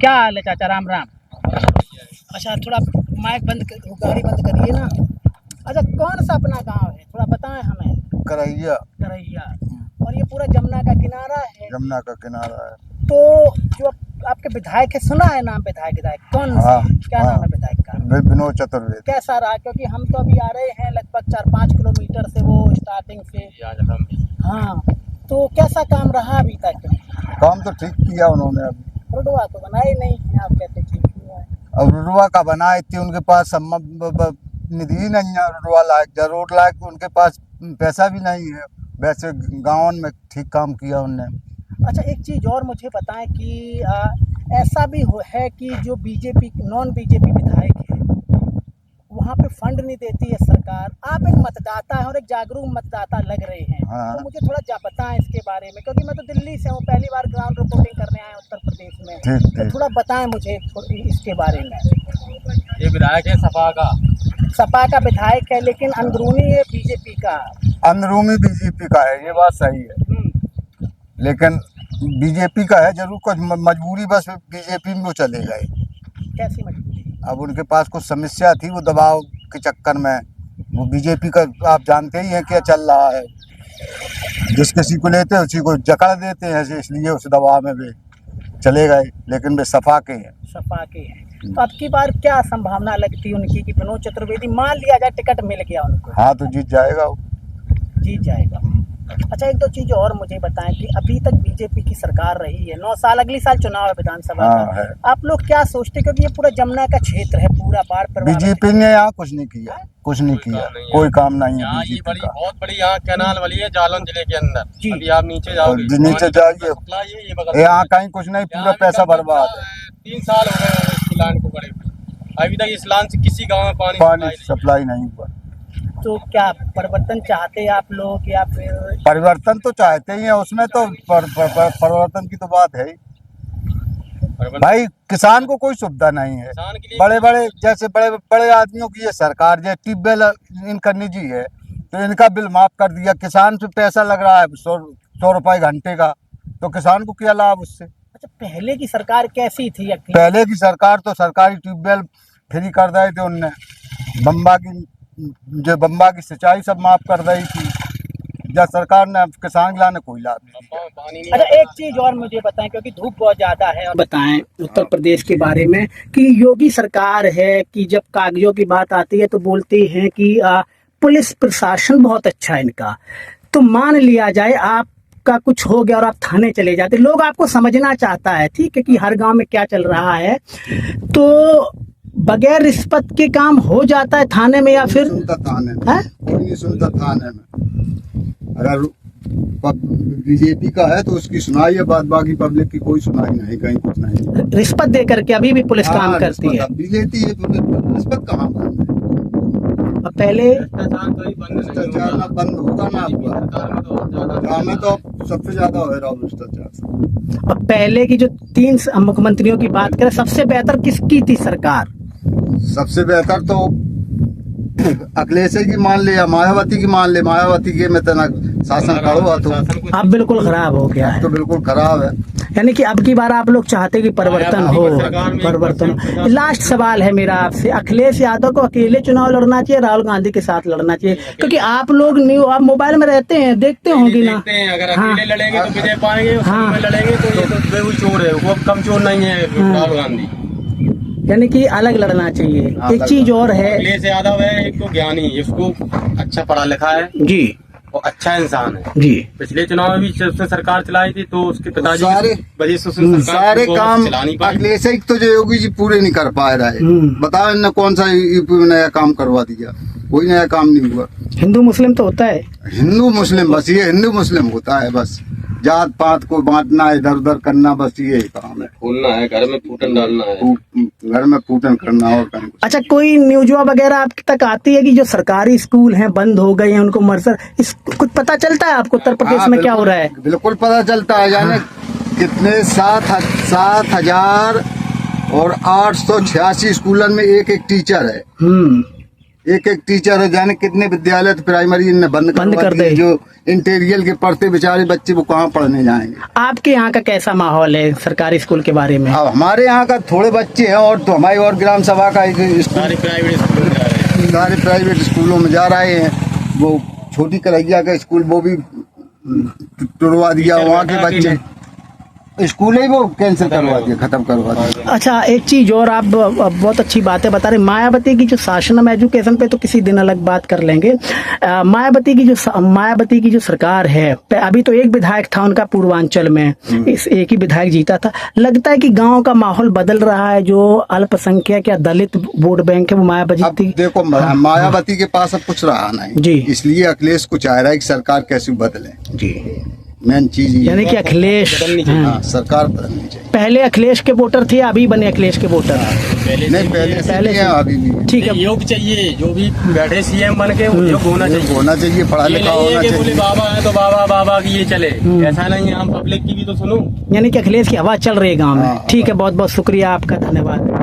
क्या हाल है चाचा? राम राम। अच्छा थोड़ा माइक बंद कर, गाड़ी बंद करिए ना। अच्छा कौन सा अपना गांव है, थोड़ा बताएं हमें। करैया। करैया। और ये पूरा जमुना का किनारा है। जमुना का किनारा है। तो जो आपके विधायक है, सुना है नाम विधायक कौन हाँ, क्या नाम है विधायक का? विनोद चतुर्वेदी। कैसा रहा? क्योंकि हम तो अभी आ रहे हैं लगभग 4-5 किलोमीटर से वो स्टार्टिंग से। हाँ, तो कैसा काम रहा अभी तक? काम तो ठीक किया उन्होंने। अभी रोडवा तो बनाए नहीं है, आप कहते ठीक हुआ है। अब रुडवा का बनाए थी, उनके पास निधि ही नहीं है रुडवा लायक, या रोड लायक उनके पास पैसा भी नहीं है। वैसे गाँव में ठीक काम किया उन्होंने। अच्छा एक चीज़ और मुझे बताएं कि ऐसा भी है कि जो बीजेपी नॉन बीजेपी विधायक है वहाँ पे फंड नहीं देती है सरकार। आप एक मतदाता हैं और एक जागरूक मतदाता लग रहे हैं। हाँ। तो मुझे थोड़ा बताएं इसके बारे में, क्योंकि मैं तो दिल्ली से हूँ, पहली बार ग्राउंड रिपोर्टिंग करने आया उत्तर प्रदेश में। तो थोड़ा बताएं मुझे इसके बारे में। ये विधायक है सपा का विधायक है, लेकिन अंदरूनी है बीजेपी का। अंदरूनी बीजेपी का है, ये बात सही है। लेकिन बीजेपी का है जरूर, कुछ मजबूरी बस बीजेपी में वो चले गए। कैसी मजबूरी? अब उनके पास कुछ समस्या थी, वो दबाव के चक्कर में वो बीजेपी का आप जानते ही हैं क्या चल रहा है। जिस किसी को लेते हैं उसी को जकड़ देते हैं, इसलिए उस दबाव में वे चले गए। लेकिन वे सपा के हैं। सपा के हैं। तो अब की बार क्या संभावना लगती है उनकी कि विनोद चतुर्वेदी, मान लिया जाए टिकट मिल गया उनको? हाँ तो जीत जाएगा वो। जीत जाएगा। अच्छा एक दो चीज़ और मुझे बताएं कि अभी तक बीजेपी की सरकार रही है 9 साल, अगली साल चुनाव है विधानसभा का। है। आप लोग क्या सोचते हैं, क्योंकि ये पूरा जमुना का क्षेत्र है, पूरा बाढ़ प्रभावित। बीजेपी ने यहाँ कुछ नहीं किया, कुछ नहीं किया, कोई काम नहीं है ये बीजेपी बड़ी का। बहुत बड़ी यहाँ कैनाल वाली है जालौन जिले के अंदर। जी। अभी आप नीचे जाओगे, नीचे जाइए, यहाँ कहीं कुछ नहीं, पूरा पैसा बर्बाद है। 3 साल हो गए इस लाइन को बड़े हुए। अभी तक इस लाइन से किसी गांव में पानी सप्लाई नहीं हुआ। तो क्या परिवर्तन चाहते हैं आप लोग, या फिर? परिवर्तन तो चाहते ही हैं, उसमें तो परिवर्तन की तो बात है ही भाई। किसान को कोई सुविधा नहीं है। बड़े बड़े जैसे बड़े बड़े आदमियों की ये सरकार, जैसे ट्यूबवेल इनका निजी है तो इनका बिल माफ कर दिया। किसान से पैसा लग रहा है 100 रुपए घंटे का, तो किसान को क्या लाभ उससे? अच्छा पहले की सरकार कैसी थी? पहले की सरकार तो सरकारी ट्यूबवेल फ्री कर रहे थे उनने, बम्बा की सिंचाई सब माफ कर रही थी। जब सरकार ने किसान लाने कोई लाभ नहीं। अच्छा एक चीज और मुझे बताएं, क्योंकि धूप बहुत ज्यादा है, और बताएं उत्तर प्रदेश के बारे में कि योगी सरकार है कि जब कागजों की बात आती है तो बोलती है कि पुलिस प्रशासन बहुत अच्छा है इनका। तो मान लिया जाए आपका कुछ हो गया और आप थाने चले जाते, लोग आपको समझना चाहता है, ठीक है, कि हर गांव में क्या चल रहा है, तो बगैर रिश्वत के काम हो जाता है थाने में, या फिर थाने में कोई नहीं सुनता। थाने में अगर बीजेपी का है तो उसकी सुनाई है, बाद बाकी पब्लिक की कोई सुनाई नहीं, कहीं कुछ नहीं। रिश्वत दे करके अभी भी पुलिस काम करती है, भी लेती है। रिश्वत कहाँ बंद है? पहले भ्रष्टाचार बंद होगा ना आपका में, तो सबसे ज्यादा हो रहा भ्रष्टाचार। अब पहले की जो 3 मुख्यमंत्रियों की बात करें, सबसे बेहतर किसकी थी सरकार? सबसे बेहतर तो अखिलेश की मान ले या मायावती की मान ले। मायावती के में तना शासन करो तो अब बिल्कुल खराब हो गया है। तो बिल्कुल खराब है। यानी कि अब की बार आप लोग चाहते कि परिवर्तन हो, परिवर्तन। लास्ट सवाल है मेरा आपसे, अखिलेश यादव को अकेले चुनाव लड़ना चाहिए, राहुल गांधी के साथ लड़ना चाहिए? क्योंकि आप लोग आप मोबाइल में रहते हैं, देखते होंगे ना। अगर अकेले लड़ेंगे तो विजय पाएंगे, हाँ। लड़ेंगे तो ये तो वो चोर है, वो कम चोर नहीं है राहुल गांधी। यानी कि अलग लड़ना चाहिए। एक चीज और है, अखिलेश यादव है एक तो ज्ञानी, इसको अच्छा पढ़ा लिखा है जी, और अच्छा इंसान है जी। पिछले चुनाव में भी उसने सरकार चलाई थी तो उसके पिताजी वजह से सारे काम अखिलेश तो जो योगी जी पूरे नहीं कर पा रहा है। बताओ इन्होंने कौन सा यूपी में नया काम करवा दिया? कोई नया काम नहीं हुआ। हिंदू मुस्लिम तो होता है, हिंदू मुस्लिम, बस ये हिंदू मुस्लिम होता है। बस जात पात को बांटना, इधर उधर करना, बस ये काम है। खोलना है, घर में फूटन डालना है, घर में फूटन करना और कहीं। अच्छा कोई न्यूज वगैरह आप तक आती है कि जो सरकारी स्कूल हैं बंद हो गए हैं, उनको मर्सर कुछ पता चलता है आपको उत्तर प्रदेश में क्या हो रहा है? बिल्कुल पता चलता है। जाने कितने 7,000 और 886 स्कूलों में एक टीचर है। एक एक टीचर है, जाने कितने विद्यालय तो प्राइमरी इनने बंद कर करवा दे। दिए। जो इंटीरियल के पढ़ते बेचारे बच्चे वो कहाँ पढ़ने जाएंगे। आपके यहाँ का कैसा माहौल है सरकारी स्कूल के बारे में? अब हमारे यहाँ का थोड़े बच्चे हैं, और तो हमारी और ग्राम सभा का एक स्कूल सारे प्राइवेट स्कूल जा रहे हैं। सारे प्राइवेट स्कूलों में जा रहे हैं। वो छोटी करैया का स्कूल वो भी तुड़वा दिया, वहाँ के बच्चे स्कूल ही वो कैंसिल करवा दिया, खत्म करवा दिया। अच्छा, एक चीज और आप बहुत अच्छी बातें बता रहे, मायावती की जो शासनम एजुकेशन पे तो किसी दिन अलग बात कर लेंगे। मायावती की जो सरकार है, अभी तो एक विधायक था उनका पूर्वांचल में, इस एक ही विधायक जीता था। लगता है कि गांव का माहौल बदल रहा है, जो अल्पसंख्यक या दलित वोट बैंक है वो अब मायावती। देखो मायावती के पास अब कुछ रहा नहीं जी। इसलिए अखिलेश को चाह रहा है कि सरकार कैसे बदले। जी, मेन चीज ये यानी कि अखिलेश, हाँ, सरकार बदलनी चाहिए। पहले अखिलेश के वोटर थे, अभी बने अखिलेश के वोटर? नहीं, पहले से नहीं है, अभी भी है। ठीक है, योग चाहिए, जो भी बैठे सीएम बन के योग होना चाहिए। होना चाहिए, पढ़ा ये लिखा नहीं है होना कि बोले चाहिए। बाबा है तो बाबा की ये चले, ऐसा नहीं है। हम पब्लिक की भी तो सुनो। यानी कि अखिलेश की हवा चल रही है गांव में। हाँ। ठीक है, बहुत बहुत शुक्रिया आपका, धन्यवाद।